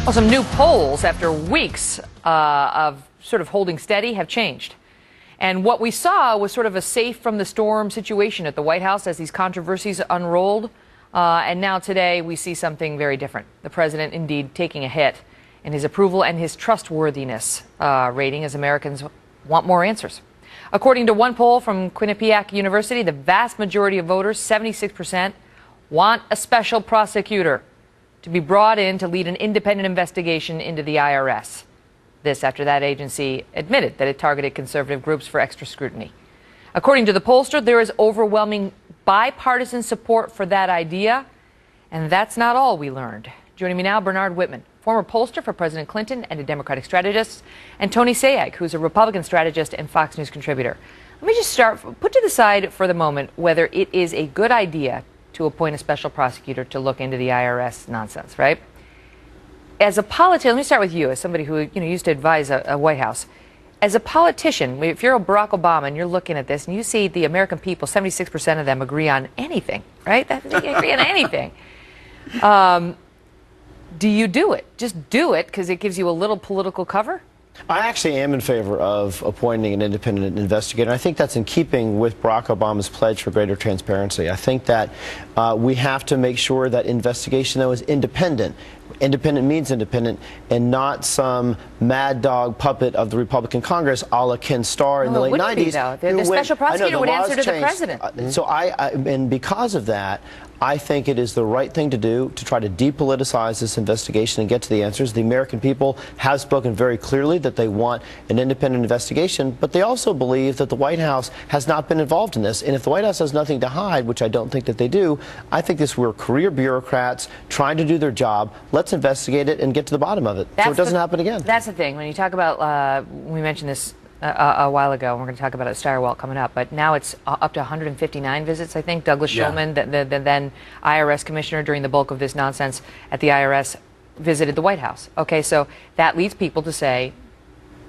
Well, some new polls after weeks of sort of holding steady have changed. And what we saw was sort of a safe from the storm situation at the White House as these controversies unrolled. And now today we see something very different. The president indeed taking a hit in his approval and his trustworthiness rating as Americans want more answers. According to one poll from Quinnipiac University, the vast majority of voters, 76%, want a special prosecutor to be brought in to lead an independent investigation into the IRS. This after that agency admitted that it targeted conservative groups for extra scrutiny. According to the pollster, there is overwhelming bipartisan support for that idea, and that's not all we learned. Joining me now, Bernard Whitman, former pollster for President Clinton and a Democratic strategist, and Tony Sayegh, who's a Republican strategist and Fox News contributor. Let me just put to the side for the moment whether it is a good idea to appoint a special prosecutor to look into the IRS nonsense, right? As a politician, let me start with you, as somebody who used to advise a White House. As a politician, if you're a Barack Obama and you're looking at this and you see the American people, 76% of them agree on anything, right? They agree on anything. Do you do it? Just do it because it gives you a little political cover? I actually am in favor of appointing an independent investigator. I think that's in keeping with Barack Obama's pledge for greater transparency. I think that we have to make sure that investigation, though, is independent. Independent means independent, and not some mad dog puppet of the Republican Congress a la Ken Starr in the late 90s. The special prosecutor would answer to the president. And because of that, I think it is the right thing to do to try to depoliticize this investigation and get to the answers. The American people have spoken very clearly that they want an independent investigation, but they also believe that the White House has not been involved in this. And if the White House has nothing to hide, which I don't think that they do, I think we're career bureaucrats trying to do their job. Let's investigate it and get to the bottom of it so it doesn't happen again. That's the thing. When you talk about, we mentioned this a while ago, and we're going to talk about it at Stirewalt coming up, but now it's up to 159 visits, I think. Douglas Shulman, the then IRS commissioner during the bulk of this nonsense at the IRS, visited the White House. Okay, so that leads people to say,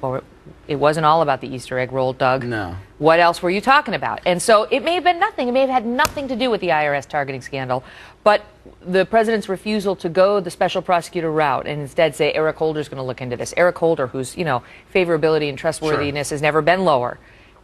well, it wasn't all about the Easter egg roll, Doug. No. What else were you talking about? And so it may have been nothing. It may have had nothing to do with the IRS targeting scandal, but the president's refusal to go the special prosecutor route and instead say Eric Holder's going to look into this. Eric Holder, whose favorability and trustworthiness has never been lower,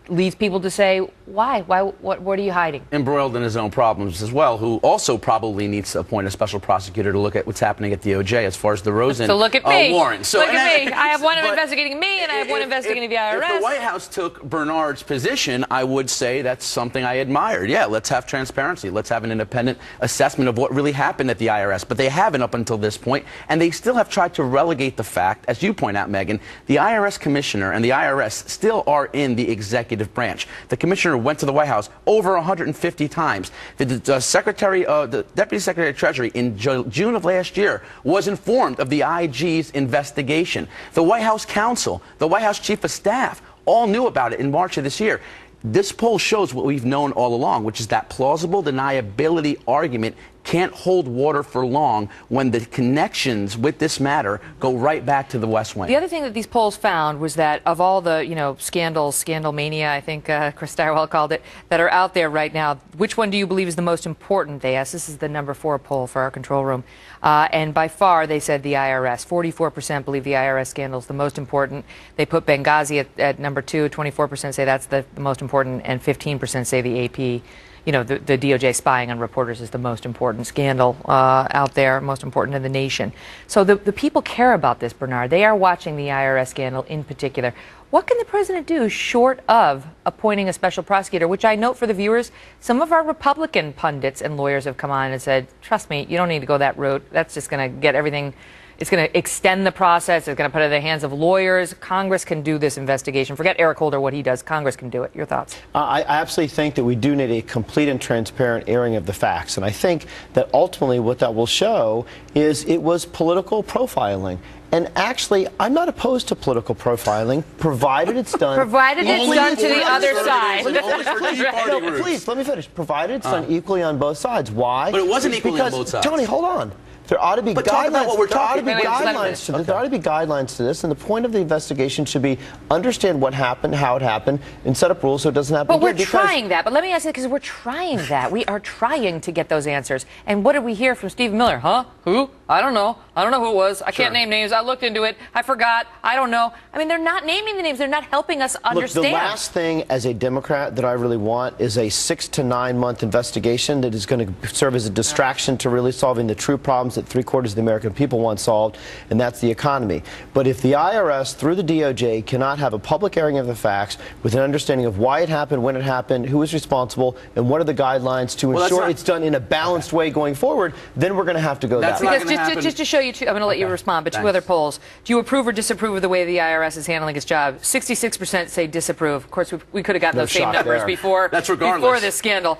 leads people to say, why? What are you hiding? Embroiled in his own problems as well, who also probably needs to appoint a special prosecutor to look at what's happening at DOJ as far as the Rosen so look at me. warrant. So look at me. I have one investigating me, and I have one investigating the IRS. If the White House took Bernard's position, I would say that's something I admired. Yeah, let's have transparency. Let's have an independent assessment of what really happened at the IRS. But they haven't up until this point, and they still have tried to relegate the fact, as you point out, Megan, the IRS commissioner and the IRS still are in the executive branch. The commissioner went to the White House over 150 times. The Deputy Secretary of Treasury in June of last year was informed of the IG's investigation. The White House counsel, the White House chief of staff, all knew about it in March of this year. This poll shows what we've known all along, which is that plausible deniability argument can't hold water for long when the connections with this matter go right back to the West Wing. The other thing that these polls found was that of all the, scandals, scandal mania, I think Chris Stirewalt called it, that are out there right now, which one do you believe is the most important? They asked. This is the #4 poll for our control room. And by far, they said the IRS. 44% believe the IRS scandal is the most important. They put Benghazi at #2. 24% say that's the most important, and 15% say the AP. The DOJ spying on reporters is the most important scandal out there, most important in the nation. So the people care about this, Bernard. They are watching the IRS scandal in particular. What can the president do short of appointing a special prosecutor, which I note for the viewers, some of our Republican pundits and lawyers have come on and said, trust me, you don't need to go that route. That's just going to get everything. It's going to extend the process. It's going to put it in the hands of lawyers. Congress can do this investigation. Forget Eric Holder, what he does. Congress can do it. Your thoughts? I absolutely think that we do need a complete and transparent airing of the facts. And I think that ultimately what that will show is it was political profiling. And actually, I'm not opposed to political profiling, provided it's done. Provided it's done to the other side. No, please, let me finish. Provided it's done equally on both sides. Why? But it wasn't equally on both sides. Tony, hold on. There ought to be guidelines. There ought to be guidelines to this, and the point of the investigation should be understand what happened, how it happened, and set up rules so it doesn't happen again. But we're trying that. But let me ask you, because we're trying that. We are trying to get those answers. And what did we hear from Steve Miller? Huh? Who? I don't know. I don't know who it was. I can't name names. I looked into it. I forgot. I don't know. I mean, they're not naming the names. They're not helping us understand. Look, the last thing as a Democrat that I really want is a 6 to 9 month investigation that is going to serve as a distraction to really solving the true problems that 3/4 of the American people want solved, and that's the economy. But if the IRS, through the DOJ, cannot have a public airing of the facts with an understanding of why it happened, when it happened, who is responsible, and what are the guidelines to ensure it's done in a balanced way going forward, then we're going to have to go that way. Because just to show you, I'm going to let you respond, but 2 other polls. Do you approve or disapprove of the way the IRS is handling its job? 66% say disapprove. Of course, we could have gotten those same numbers before this scandal.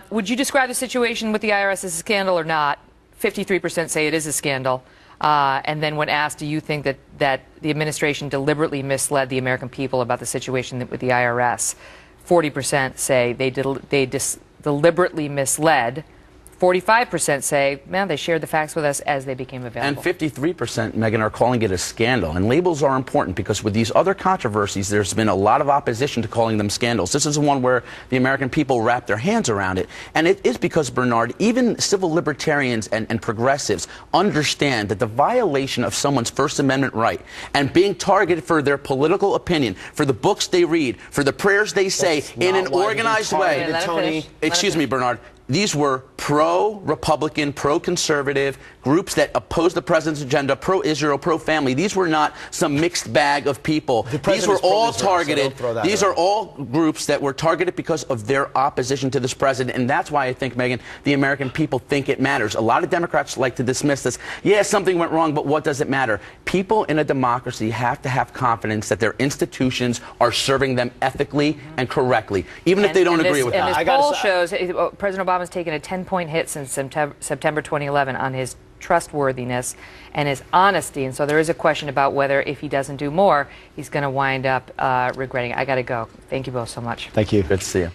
Would you describe the situation with the IRS as a scandal or not? 53% say it is a scandal. And then when asked, do you think that the administration deliberately misled the American people about the situation with the IRS? 40% say they deliberately misled. 45% say, man, they shared the facts with us as they became available. And 53%, Megan, are calling it a scandal. And labels are important because with these other controversies, there's been a lot of opposition to calling them scandals. This is one where the American people wrap their hands around it. And it is because, Bernard, even civil libertarians and progressives understand that the violation of someone's First Amendment right and being targeted for their political opinion, for the books they read, for the prayers they say in an organized way. Excuse me, Bernard. These were pro-Republican, pro-conservative groups that opposed the president's agenda, pro-Israel, pro-family. These were not some mixed bag of people. These were all targeted. These are all groups that were targeted because of their opposition to this president. And that's why I think, Megan, the American people think it matters. A lot of Democrats like to dismiss this. Yeah, something went wrong, but what does it matter? People in a democracy have to have confidence that their institutions are serving them ethically and correctly, even if they don't agree with that. And this poll shows President Obama's taken a 10-point hit since September 2011 on his trustworthiness and his honesty. And so there is a question about whether, if he doesn't do more, he's going to wind up regretting it. I got to go. Thank you both so much. Thank you. Good to see you.